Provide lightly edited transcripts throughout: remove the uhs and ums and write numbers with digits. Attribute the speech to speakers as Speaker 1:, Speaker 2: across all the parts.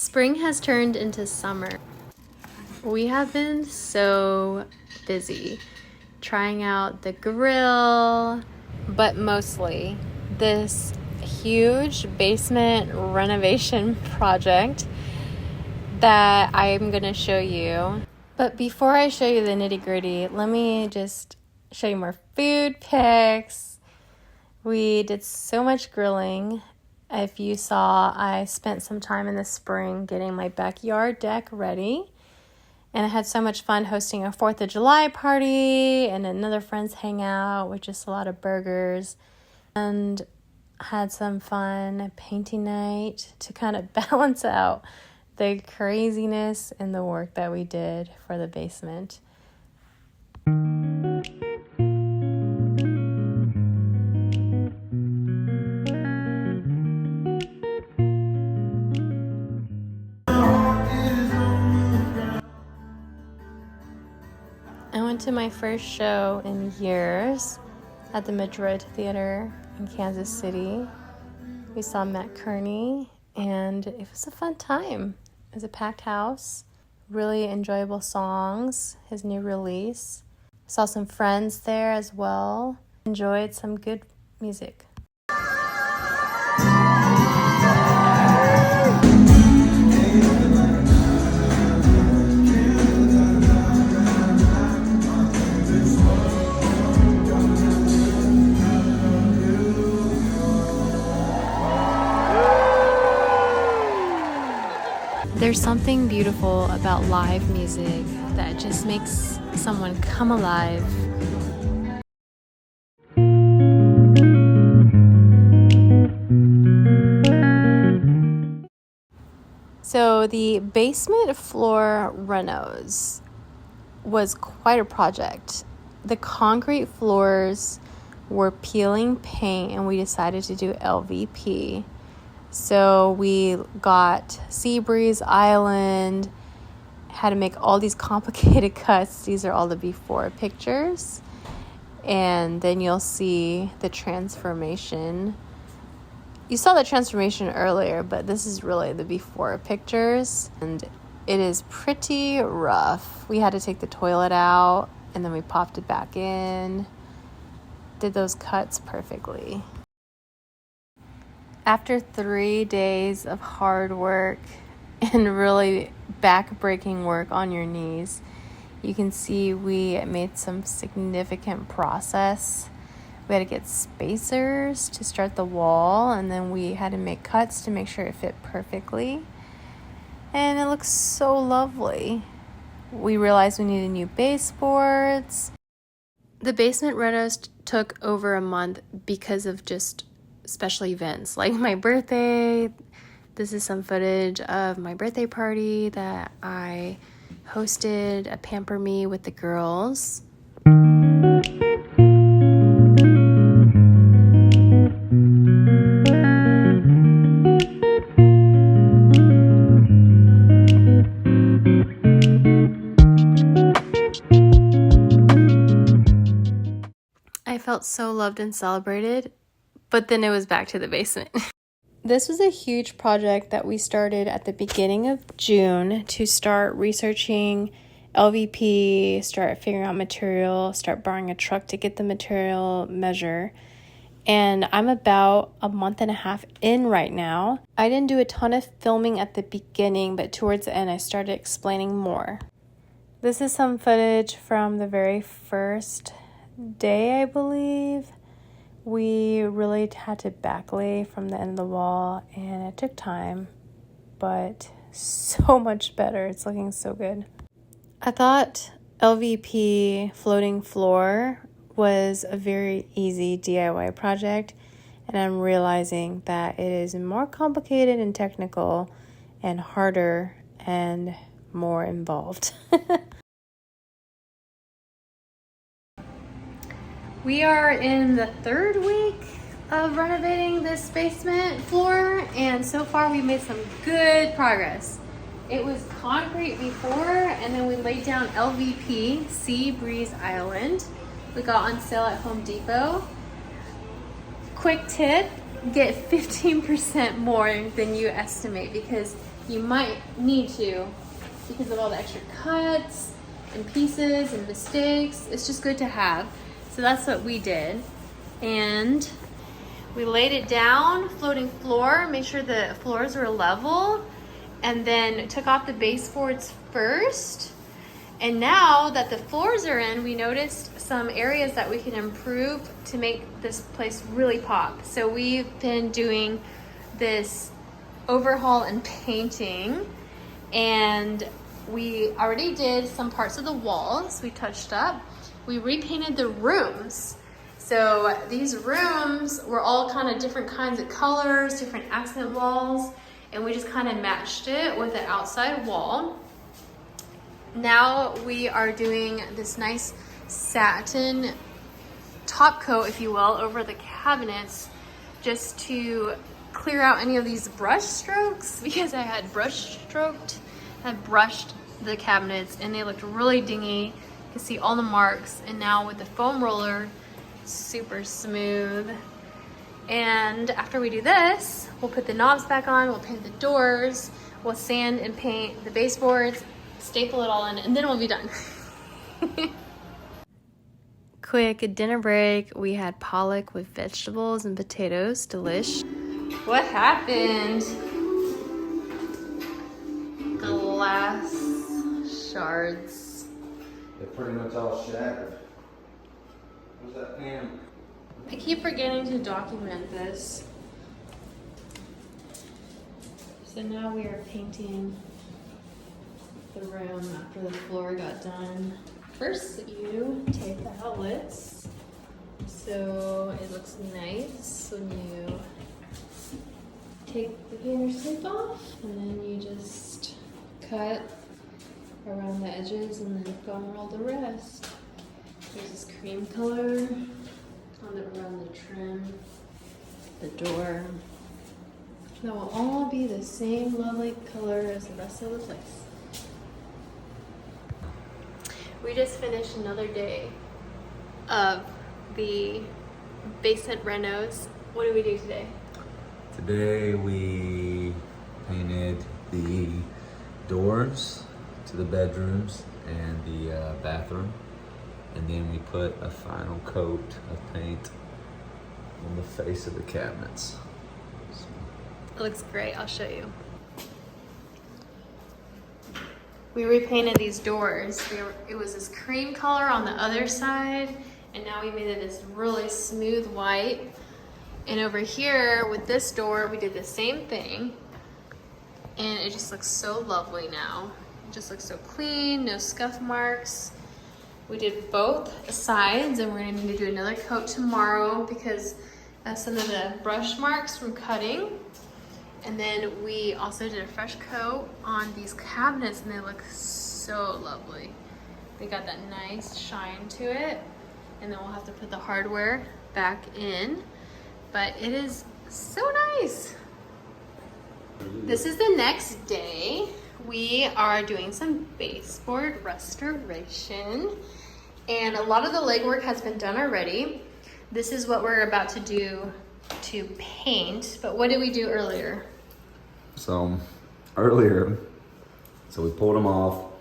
Speaker 1: Spring has turned into summer. We have been so busy trying out the grill, but mostly this huge basement renovation project that I'm going to show you. But before I show you the nitty-gritty, let me just show you more food pics. We did so much grilling. If you saw, I spent some time in the spring getting my backyard deck ready. And I had so much fun hosting a 4th of July party and another friend's hangout with just a lot of burgers. And had some fun painting night to kind of balance out the craziness in the work that we did for the basement. I went to my first show in years at the Madrid Theater in Kansas City. We saw Matt Kearney, and it was a fun time. It was a packed house, really enjoyable songs, his new release. Saw some friends there as well. Enjoyed some good music. There's something beautiful about live music that just makes someone come alive. So the basement floor renos was quite a project. The concrete floors were peeling paint and we decided to do LVP. So we got Sea Breeze Island, had to make all these complicated cuts. These are all the before pictures. And then you'll see the transformation. You saw the transformation earlier, but this is really the before pictures. And it is pretty rough. We had to take the toilet out and then we popped it back in. Did those cuts perfectly. After 3 days of hard work and really back-breaking work on your knees, you can see we made some significant progress. We had to get spacers to start the wall, and then we had to make cuts to make sure it fit perfectly. And it looks so lovely. We realized we needed new baseboards. The basement renos took over a month because of just special events like my birthday. This is some footage of my birthday party that I hosted, a Pamper Me with the girls. I felt so loved and celebrated. But then it was back to the basement. This was a huge project that we started at the beginning of June to start researching LVP, start figuring out material, start borrowing a truck to get the material measure. And I'm about a month and a half in right now. I didn't do a ton of filming at the beginning, but towards the end I started explaining more. This is some footage from the very first day, I believe. We really had to backlay from the end of the wall, and it took time, but so much better. It's looking so good. I thought LVP floating floor was a very easy DIY project, and I'm realizing that it is more complicated and technical and harder and more involved. We are in the 3rd week of renovating this basement floor, and so far we've made some good progress. It was concrete before, and then we laid down LVP, Sea Breeze Island. We got on sale at Home Depot. Quick tip, get 15% more than you estimate, because you might need to because of all the extra cuts and pieces and mistakes. It's just good to have. So that's what we did. And we laid it down, floating floor, make sure the floors were level, and then took off the baseboards first. And now that the floors are in, we noticed some areas that we can improve to make this place really pop. So we've been doing this overhaul and painting, and we already did some parts of the walls we touched up. We repainted the rooms. So these rooms were all kind of different kinds of colors, different accent walls, and we just kind of matched it with the outside wall. Now we are doing this nice satin top coat, if you will, over the cabinets just to clear out any of these brush strokes, because I had brushed the cabinets and they looked really dingy. You can see all the marks, and now with the foam roller, super smooth. And after we do this, we'll put the knobs back on, we'll paint the doors, we'll sand and paint the baseboards, staple it all in, and then we'll be done. Quick dinner break. We had pollock with vegetables and potatoes. Delish. What happened? Glass shards.
Speaker 2: They're pretty much all shattered. Where's that pan?
Speaker 1: I keep forgetting to document this. So now we are painting the room after the floor got done. First, you take the outlets so it looks nice when you take the painter's tape off, and then you just cut around the edges and then foam roll the rest. There's this cream color around the trim, the door. That will all be the same lovely color as the rest of the place. We just finished another day of the basement renos. What did we do today?
Speaker 2: Today we painted the doors to the bedrooms and the bathroom, and then we put a final coat of paint on the face of the cabinets.
Speaker 1: It looks great. I'll show you. We repainted these doors. It was this cream color on the other side, and now we made it this really smooth white. And over here with this door, we did the same thing, and it just looks so lovely now. It just looks so clean, no scuff marks. We did both sides, and we're gonna need to do another coat tomorrow because of some of the brush marks from cutting. And then we also did a fresh coat on these cabinets, and they look so lovely. They got that nice shine to it, and then we'll have to put the hardware back in, but it is so nice. This is the next day. We are doing some baseboard restoration, and a lot of the legwork has been done already. This is what we're about to do to paint, but what did we do earlier?
Speaker 2: So we pulled them off,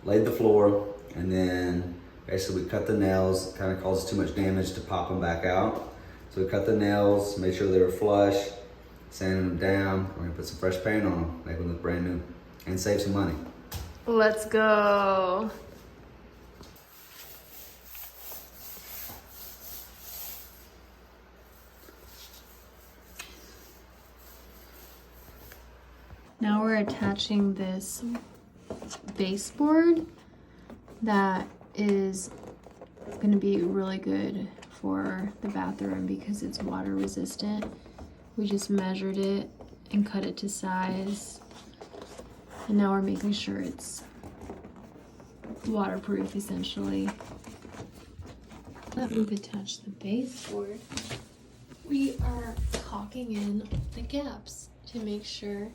Speaker 2: laid the floor, and then basically we cut the nails. Kind of causes too much damage to pop them back out. So we cut the nails, made sure they were flush, sanded them down. We're gonna put some fresh paint on them, make them look brand new, and save some money.
Speaker 1: Let's go. Now we're attaching this baseboard that is going to be really good for the bathroom because it's water resistant. We just measured it and cut it to size, and now we're making sure it's waterproof essentially. That we've attached the baseboard, we are caulking in the gaps to make sure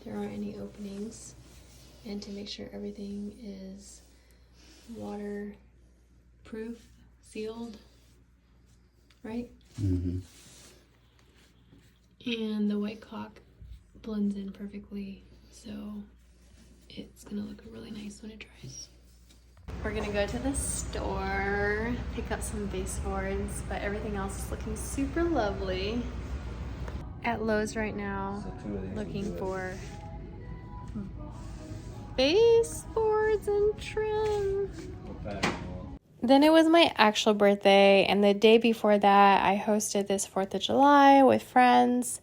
Speaker 1: there aren't any openings and to make sure everything is waterproof, sealed, right?
Speaker 2: Mm-hmm.
Speaker 1: And the white caulk blends in perfectly So it's gonna look really nice when it dries. We're gonna go to the store, pick up some baseboards, but everything else is looking super lovely. At Lowe's right now, looking for baseboards and trim. Then it was my actual birthday, and the day before that, I hosted this 4th of July with friends.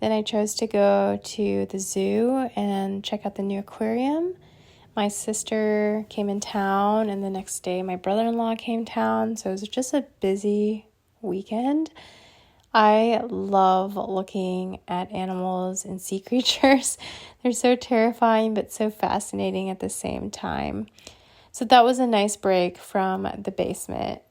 Speaker 1: Then I chose to go to the zoo and check out the new aquarium. My sister came in town, and the next day my brother-in-law came town, so it was just a busy weekend. I love looking at animals and sea creatures. They're so terrifying but so fascinating at the same time. So that was a nice break from the basement.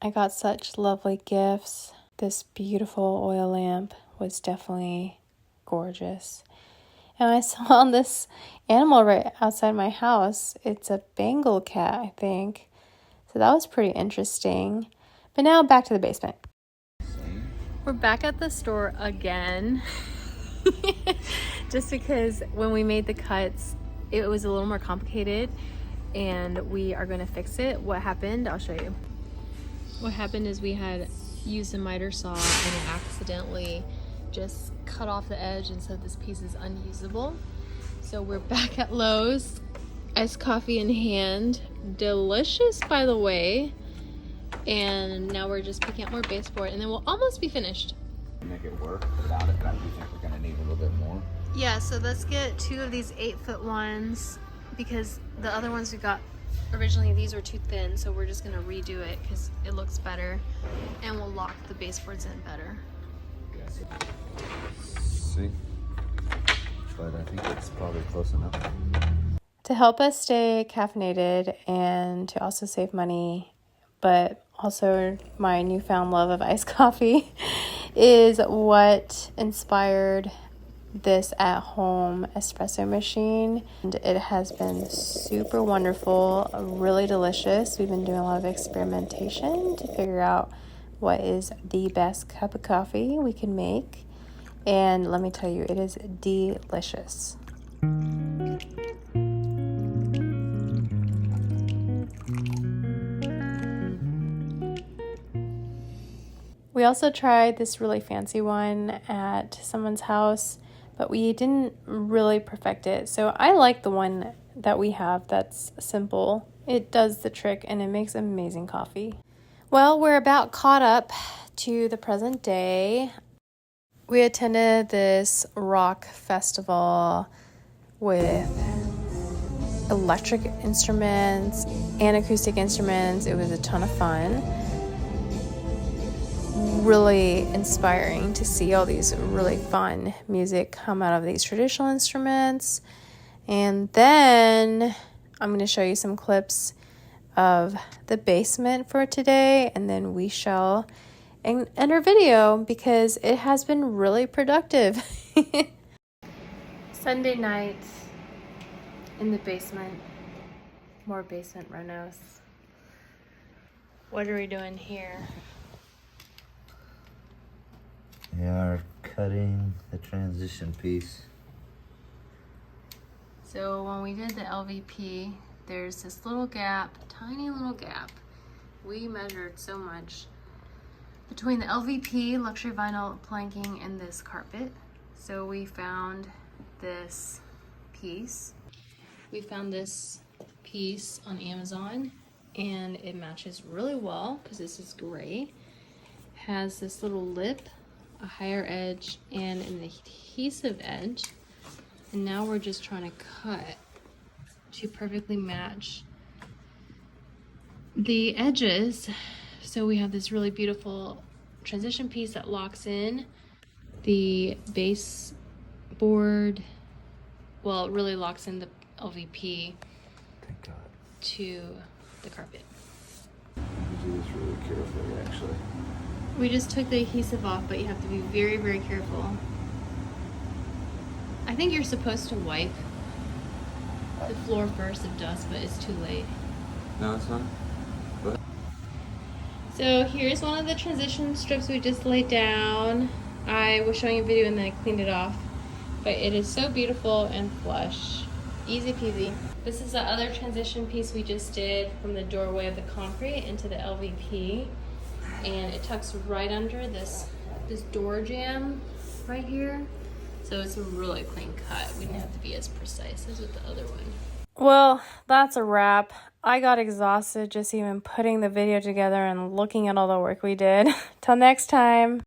Speaker 1: I got such lovely gifts. This beautiful oil lamp was definitely gorgeous. And I saw this animal right outside my house. It's a Bengal cat, I think. So that was pretty interesting. But now back to the basement. We're back at the store again. Just because when we made the cuts, it was a little more complicated. And we are going to fix it. What happened? I'll show you. What happened is we had used a miter saw and it accidentally just cut off the edge, and so this piece is unusable. So we're back at Lowe's, iced coffee in hand, delicious by the way, and now we're just picking up more baseboard and then we'll almost be finished.
Speaker 2: Make it work without it, but I do think we're gonna need a little bit more.
Speaker 1: Yeah, so let's get 2 of these 8-foot ones, because the other ones we got originally, these were too thin, so we're just gonna redo it because it looks better and we'll lock the baseboards in better.
Speaker 2: See? But I think it's probably close enough.
Speaker 1: To help us stay caffeinated and to also save money, but also my newfound love of iced coffee, is what inspired this at-home espresso machine. And it has been super wonderful, really delicious. We've been doing a lot of experimentation to figure out what is the best cup of coffee we can make. And let me tell you, it is delicious. We also tried this really fancy one at someone's house, but we didn't really perfect it. So I like the one that we have that's simple. It does the trick and it makes amazing coffee. Well, we're about caught up to the present day. We attended this rock festival with electric instruments and acoustic instruments. It was a ton of fun. Really inspiring to see all these really fun music come out of these traditional instruments. And then I'm going to show you some clips of the basement for today, and then we shall end our video because it has been really productive. Sunday night in the basement. More basement renos. What are we doing here?
Speaker 2: We are cutting the transition piece.
Speaker 1: So when we did the LVP, there's this little gap, tiny little gap. We measured so much between the LVP, luxury vinyl planking, and this carpet. So we found this piece. We found this piece on Amazon, and it matches really well because this is gray. Has this little lip, a higher edge, and an adhesive edge. And now we're just trying to cut to perfectly match the edges. So we have this really beautiful transition piece that locks in the baseboard. Well, it really locks in the LVP
Speaker 2: Thank God.
Speaker 1: to the carpet.
Speaker 2: You do this really carefully, actually.
Speaker 1: We just took the adhesive off, but you have to be very, very careful. I think you're supposed to wipe The floor burst of dust, but it's too late.
Speaker 2: No, it's not. Go ahead.
Speaker 1: So here's one of the transition strips we just laid down. I was showing a video and then I cleaned it off. But it is so beautiful and flush. Easy peasy. This is the other transition piece we just did from the doorway of the concrete into the LVP. And it tucks right under this door jamb right here. So it's a really clean cut. We didn't have to be as precise as with the other one. Well, that's a wrap. I got exhausted just even putting the video together and looking at all the work we did. Till next time.